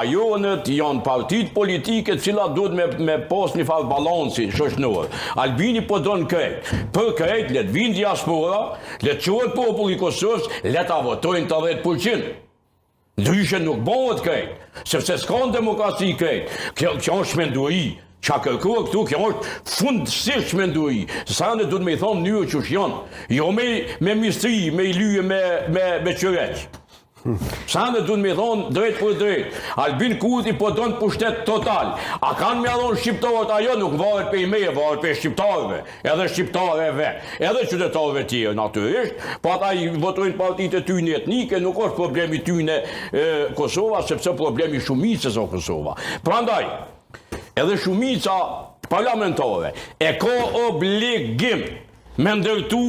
Ajo janë partit politike cila duhet me pos një farë balanci shoqëror. Albini po don krejt. Për krejt, let vinë diaspora, let quhet populli i Kosovës, let ta votojnë të 10%. Ndryshe nuk bëhet krejt, sepse s'ka demokraci krejt. Kjo është shmenduri. Qa kërkua këtu, kjo është fundësisht shmenduri. Sa në duhet me i thonë njërë që janë. Jo me mistri, me i lyje, me qëreq. Sa në duhet me thonë drejt për drejt. Albin Kurti po donë pushtet total. A kanë me adhonë shqiptarët ajo, nuk varet për i meje, varet për shqiptarëve. Edhe shqiptarëve, edhe qytetarëve tjerë, natyrisht. Po ata i votojnë partitë e tyne etnike, nuk është problemi tyne Kosova, sepse problemi shumicës o Kosova. Prandaj, edhe shumica parlamentare e ka obligim me ndërtu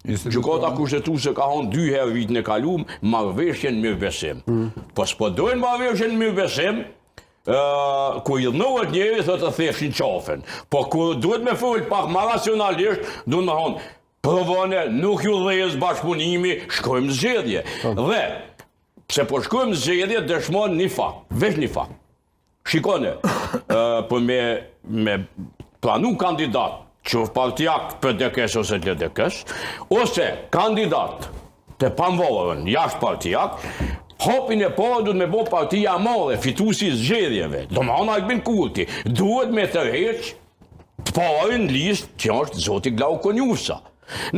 gjykata kushtetuese ka thonë 2 herë vitin e kaluar marrëveshjen mirëbesim. Po s'po dojnë marrëveshjen mirëbesim, kur i dhënohet njëri thotë të thefshin qafën. Po kur duhet me fol pak më racionalisht, duhet me thonë provone, nuk ju dhes bashkëpunimi, shkojmë zgjedhje. Dhe pse po shkojmë zgjedhje dëshmon një fakt, veç një fakt. Shikone, për me planu kandidat, qoftë partijak për dekes ose të dekes, ose kandidat të panvorën jashtë partijak, hopin e parë duhet me bo partija madhe, fitusi zgjedhjeve. Do më anë Albin Kurti, duhet me tërheq të parën listë që është zoti Glau Konjusa.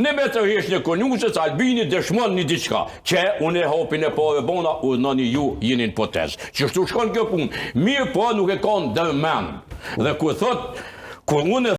Ne me tërheq në Konjusës, Albini dëshmon një diçka, që unë e hopin e parë bona, urnoni ju jeni në potezë. Që shtu shkon kjo punë, mirë po nuk e kanë dërmen. Dhe kur thot, kur unë